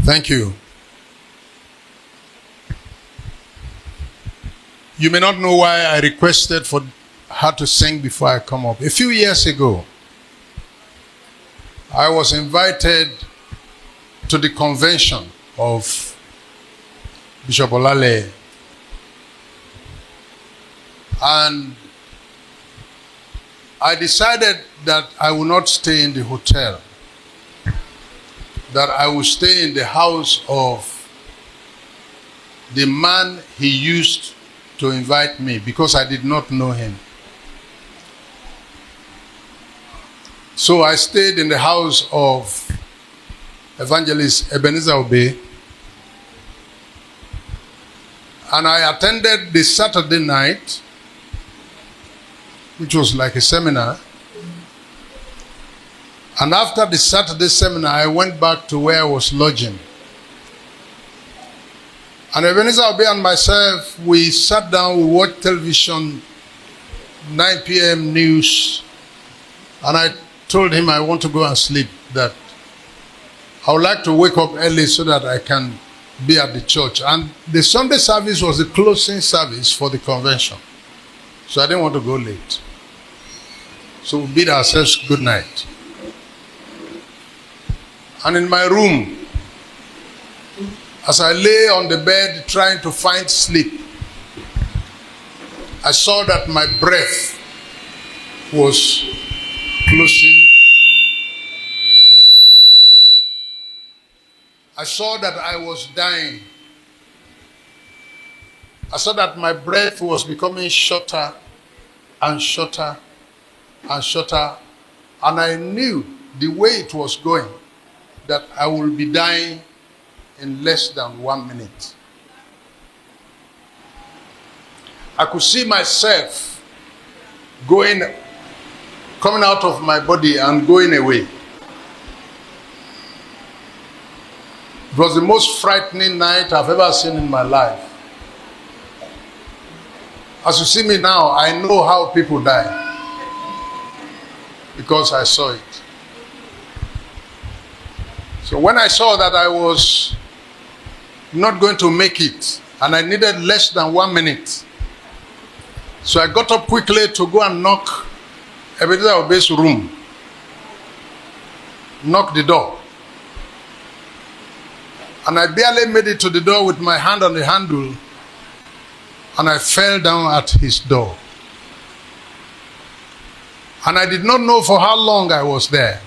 Thank you. You may not know why I requested for her to sing before I come up. A few years ago, I was invited to the convention of Bishop Omolehin, and I decided that I will not stay in the hotel, that I will stay in the house of the man he used to invite me, because I did not know him. So I stayed in the house of Evangelist Ebenezer Obey, and I attended the Saturday night, which was like a seminar. And after the Saturday seminar, I went back to where I was lodging. And Ebenezer Obey and myself, we sat down, we watched television, 9 p.m. news, and I told him I want to go and sleep, that I would like to wake up early so that I can be at the church. And the Sunday service was the closing service for the convention, so I didn't want to go late. So we bid ourselves good night. And in my room, as I lay on the bed trying to find sleep, I saw that my breath was closing. I saw that I was dying. I saw that my breath was becoming shorter and shorter and shorter, and I knew the way it was going that I will be dying in less than 1 minute. I could see myself coming out of my body and going away. It was the most frightening night I've ever seen in my life. As you see me now, I know how people die, because I saw it. So when I saw that I was not going to make it, and I needed less than 1 minute, so I got up quickly to go and knock Ebenezer Obey's room. Knock the door. And I barely made it to the door with my hand on the handle, and I fell down at his door. And I did not know for how long I was there,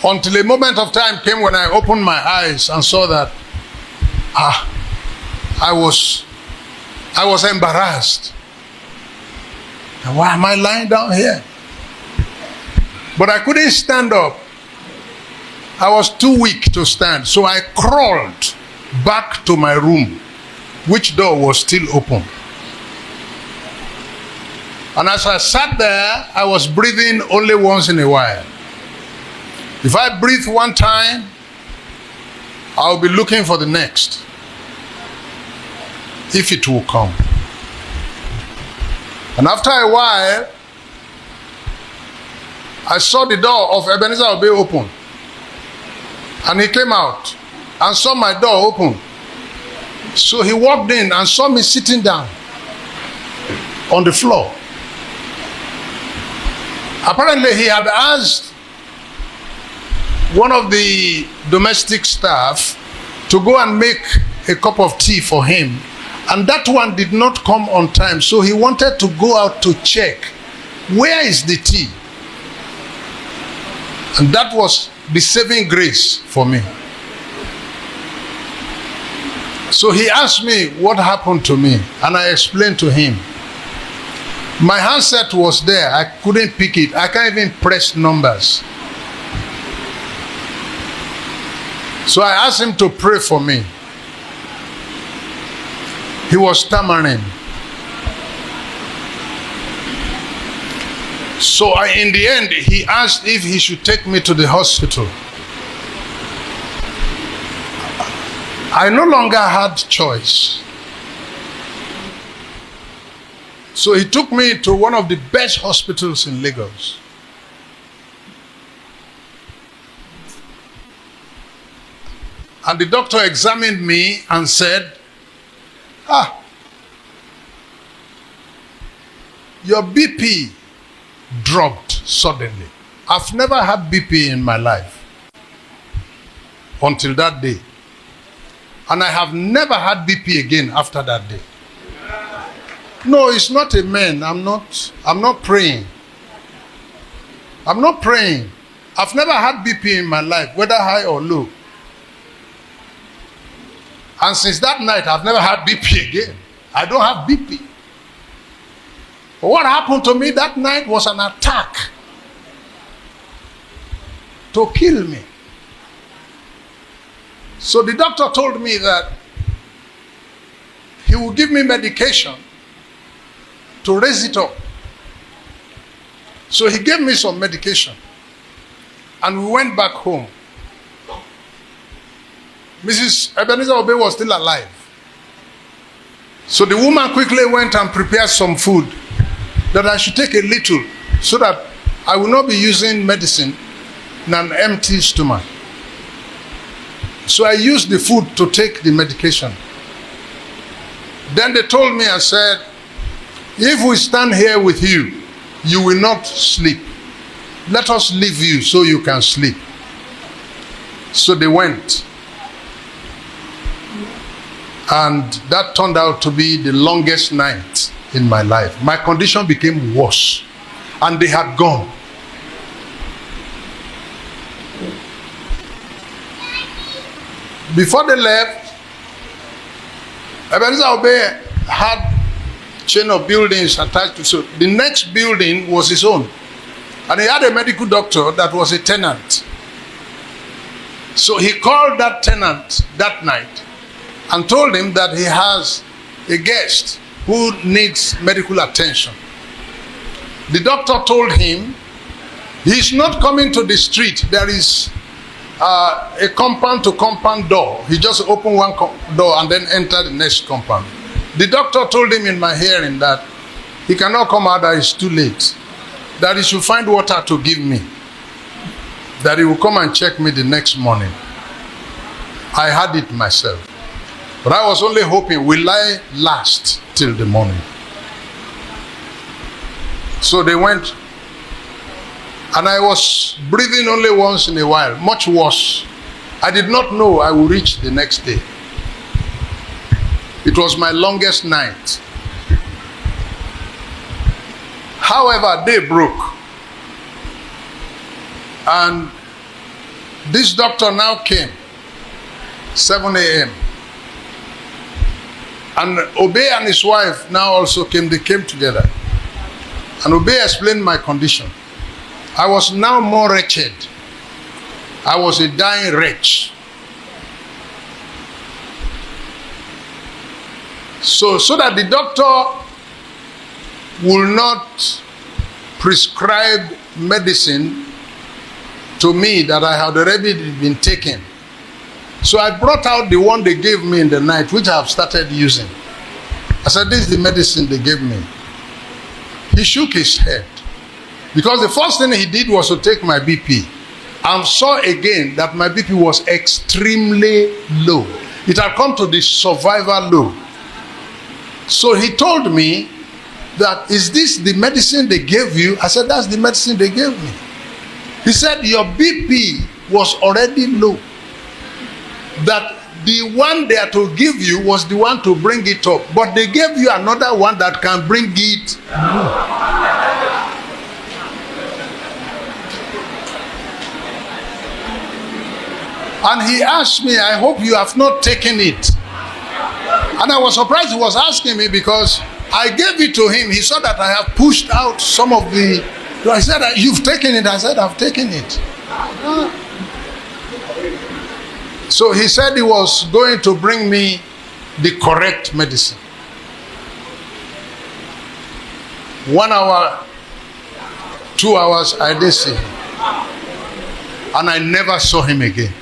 until a moment of time came when I opened my eyes and saw that I was embarrassed. And why am I lying down here? But I couldn't stand up. I was too weak to stand, so I crawled back to my room, which door was still open. And as I sat there, I was breathing only once in a while. If I breathe one time, I'll be looking for the next, if it will come. And after a while, I saw the door of Ebenezer Obey open. And he came out and saw my door open. So he walked in and saw me sitting down on the floor. Apparently he had asked one of the domestic staff to go and make a cup of tea for him, and that one did not come on time, so he wanted to go out to check, where is the tea? And that was the saving grace for me. So he asked me what happened to me, and I explained to him. My handset was there, I couldn't pick it, I can't even press numbers. So I asked him to pray for me. He was stammering. So in the end, he asked if he should take me to the hospital. I no longer had choice. So he took me to one of the best hospitals in Lagos. And the doctor examined me and said, your BP dropped suddenly. I've never had BP in my life until that day. And I have never had BP again after that day. No, it's not a man. I'm not praying. I'm not praying. I've never had BP in my life, whether high or low. And since that night, I've never had BP again. I don't have BP. But what happened to me that night was an attack to kill me. So the doctor told me that he will give me medication to raise it up. So he gave me some medication. And we went back home. Mrs. Ebenezer Obey was still alive. So the woman quickly went and prepared some food that I should take a little so that I will not be using medicine in an empty stomach. So I used the food to take the medication. Then they told me and said, if we stand here with you, you will not sleep. Let us leave you so you can sleep. So they went. And that turned out to be the longest night in my life. My condition became worse. And they had gone. Before they left, Ebenezer Obey had a chain of buildings attached to it. So the next building was his own. And he had a medical doctor that was a tenant. So he called that tenant that night and told him that he has a guest who needs medical attention. The doctor told him he's not coming to the street. There is a compound to compound door. He just opened one door and then enter the next compound. The doctor told him in my hearing that he cannot come out, that it's too late. That he should find water to give me. That he will come and check me the next morning. I had it myself. But I was only hoping, will I last till the morning? So they went. And I was breathing only once in a while, much worse. I did not know I would reach the next day. It was my longest night. However, day broke. And this doctor now came, 7 a.m. And Obey and his wife now also came, they came together. And Obey explained my condition. I was now more wretched. I was a dying wretch. So that the doctor will not prescribe medicine to me that I had already been taking. So I brought out the one they gave me in the night, which I have started using. I said, this is the medicine they gave me. He shook his head. Because the first thing he did was to take my BP. And saw again that my BP was extremely low. It had come to the survival low. So he told me that, is this the medicine they gave you? I said, that's the medicine they gave me. He said, your BP was already low. That the one they are to give you was the one to bring it up. But they gave you another one that can bring it low. And he asked me, I hope you have not taken it. And I was surprised he was asking me because I gave it to him. He saw that I have pushed out some of the... I said, you've taken it. I said, I've taken it. So he said he was going to bring me the correct medicine. 1 hour, 2 hours, I didn't see him. And I never saw him again.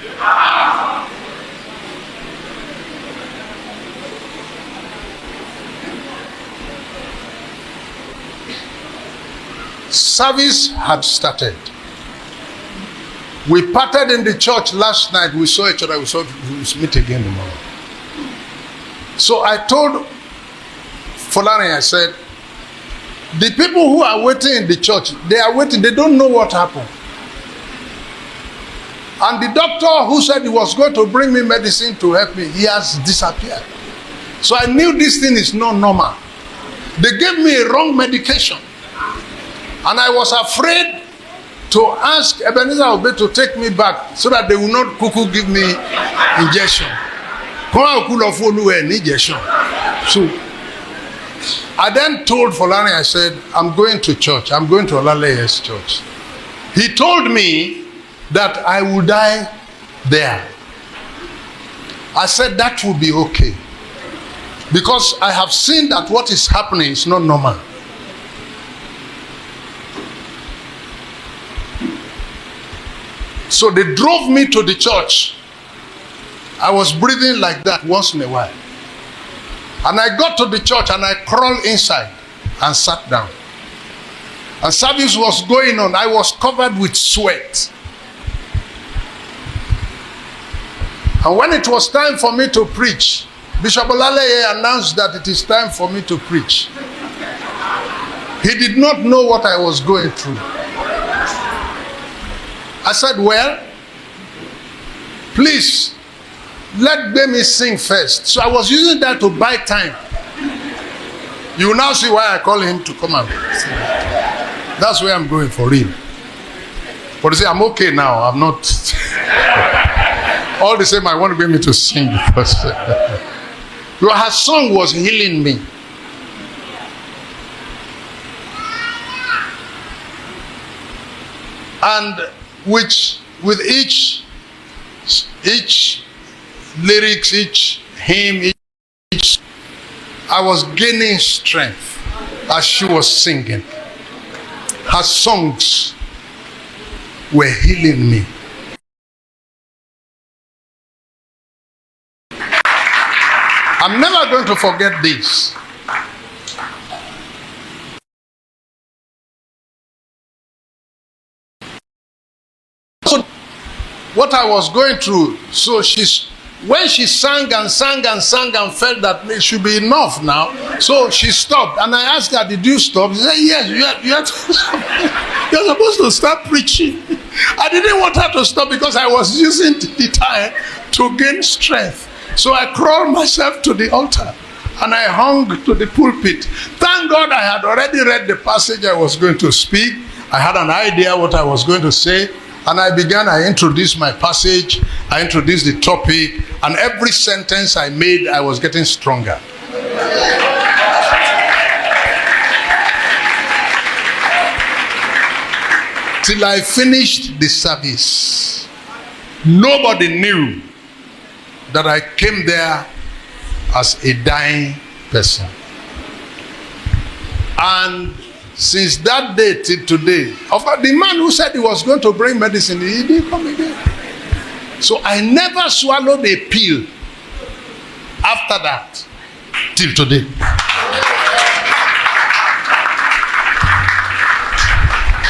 Service had started. We parted in the church last night. We saw each other. We will meet again tomorrow. So I told Folani, I said, the people who are waiting in the church, they are waiting. They don't know what happened. And the doctor who said he was going to bring me medicine to help me, he has disappeared. So I knew this thing is not normal. They gave me a wrong medication. And I was afraid to ask Ebenezer Obey to take me back so that they will not cuckoo give me injection. So I then told Folani, I said, I'm going to church. I'm going to Olalehe's church. He told me that I will die there. I said that will be okay. Because I have seen that what is happening is not normal. So they drove me to the church. I was breathing like that once in a while. And I got to the church and I crawled inside and sat down. And service was going on. I was covered with sweat. And when it was time for me to preach, Bishop Olalehe announced that it is time for me to preach. He did not know what I was going through. I said, well, please, let me sing first. So I was using that to buy time. You will now see why I call him to come and sing. That's where I'm going for real. But you see, I'm okay now. I'm not. All the same, I want me to sing because her song was healing me. And with each lyrics, each hymn, I was gaining strength as she was singing. Her songs were healing me. I'm never going to forget this. So what I was going through, so when she sang and sang and sang and felt that it should be enough now, so she stopped. And I asked her, did you stop? She said, yes, you're supposed to start preaching. I didn't want her to stop because I was using the time to gain strength. So I crawled myself to the altar and I hung to the pulpit. Thank God I had already read the passage I was going to speak. I had an idea what I was going to say. And I introduced my passage, I introduced the topic, and every sentence I made, I was getting stronger. Till I finished the service. Nobody knew that I came there as a dying person. And since that day till today, the man who said he was going to bring medicine, he didn't come again. So I never swallowed a pill after that till today.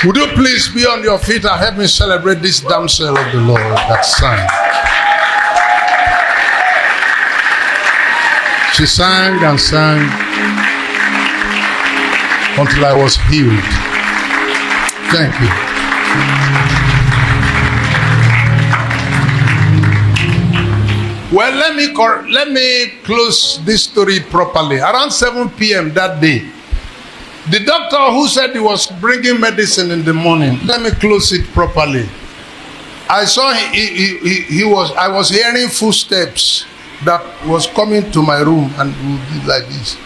Would you please be on your feet and help me celebrate this damsel of the Lord that sang? She sang and sang until I was healed. Thank you. Well, let me close this story properly. Around 7 p.m. that day, the doctor who said he was bringing medicine in the morning, let me close it properly. I saw I was hearing footsteps that was coming to my room and would be like this.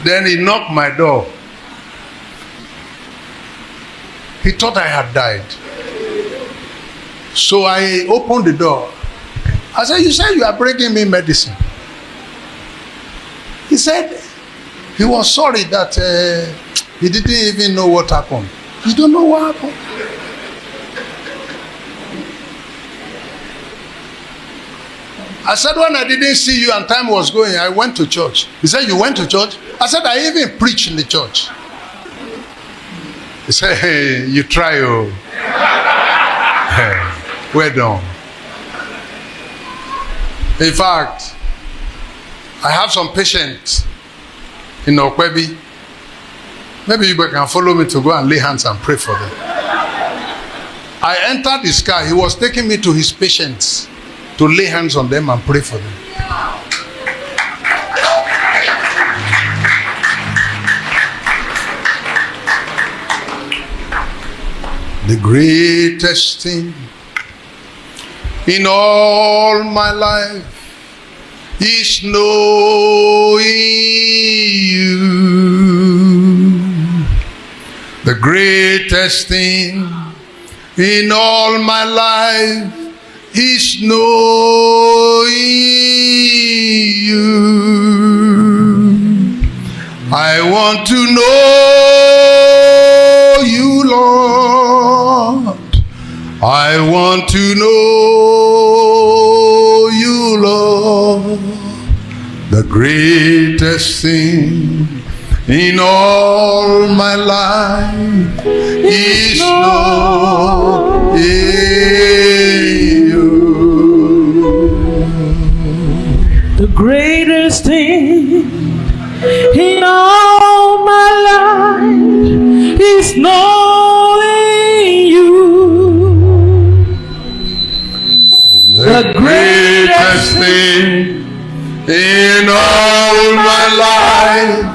Then he knocked my door. He thought I had died. So I opened the door. I said, you said you are bringing me medicine. He said he was sorry that he didn't even know what happened. You don't know what happened? I said, when I didn't see you and time was going, I went to church. He said, you went to church? I said, I even preached in the church. He said, hey, you try, oh. Hey, well done. In fact, I have some patients in Okwebi. Maybe you can follow me to go and lay hands and pray for them. I entered his car. He was taking me to his patients to lay hands on them and pray for them. The greatest thing in all my life is knowing you. The greatest thing in all my life is knowing you. I want to know you, Lord. I want to know you, Lord. The greatest thing in all my life is knowing you. The greatest thing in all my life is knowing you. The greatest thing in all my life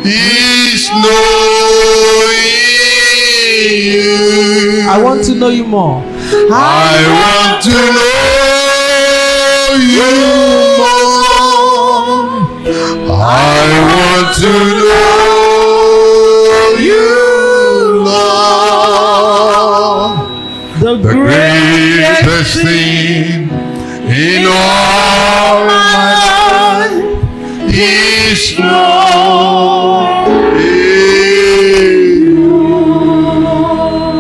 is knowing you. I want to know you more. I want to know you more. I want to know you, Lord. The greatest thing in all my life is knowing you.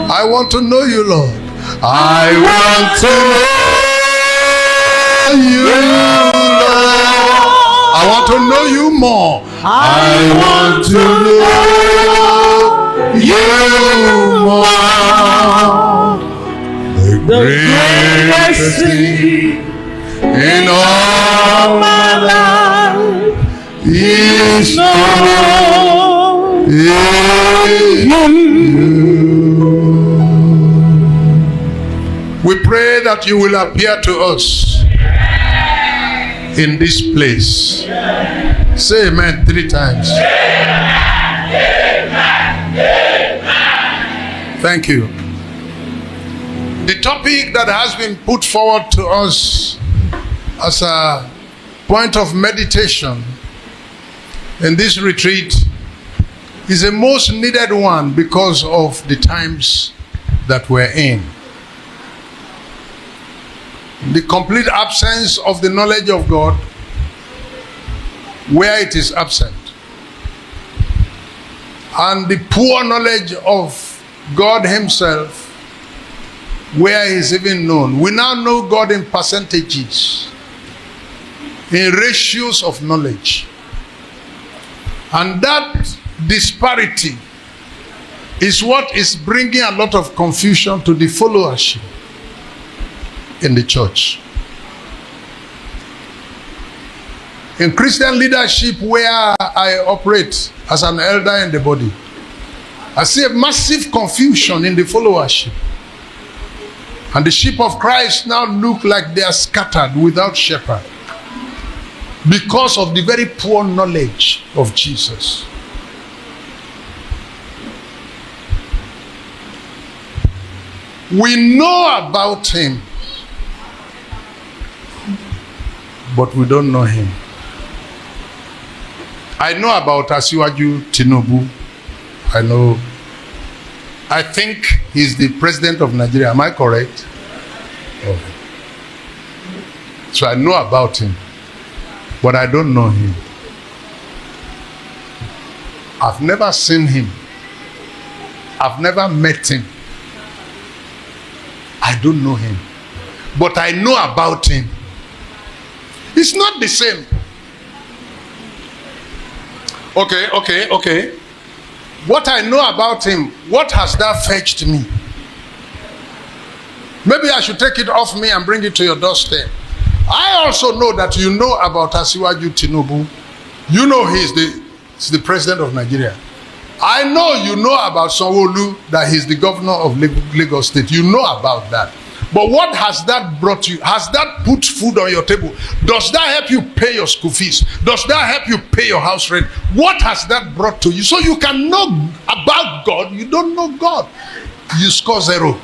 I want to know you, Lord. I want to know you, Lord. I want to know you more. I want to know you more. The greatest thing in all my life is knowing you. We pray that you will appear to us in this place. Say amen 3 times. Thank you. The topic that has been put forward to us as a point of meditation in this retreat is a most needed one because of the times that we're in. The complete absence of the knowledge of God, where it is absent, and the poor knowledge of God himself, where he is even known. We now know God in percentages, in ratios of knowledge. And that disparity is what is bringing a lot of confusion to the followership in the church. In Christian leadership, where I operate as an elder in the body, I see a massive confusion in the followership. And the sheep of Christ now look like they are scattered without shepherd because of the very poor knowledge of Jesus. We know about him, but we don't know him. I know about Asiwaju Tinubu. I think he's the president of Nigeria. Am I correct? Okay. So I know about him, but I don't know him. I've never seen him. I've never met him. I don't know him, but I know about him. It's not the same. Okay. What I know about him, what has that fetched me? Maybe I should take it off me and bring it to your doorstep. I also know that you know about Asiwaju Tinubu. You know he's the president of Nigeria. I know you know about Sanwo-Olu, that he's the governor of Lagos State. You know about that. But what has that brought you? Has that put food on your table? Does that help you pay your school fees? Does that help you pay your house rent? What has that brought to you? So you can know about God, you don't know God. You score 0.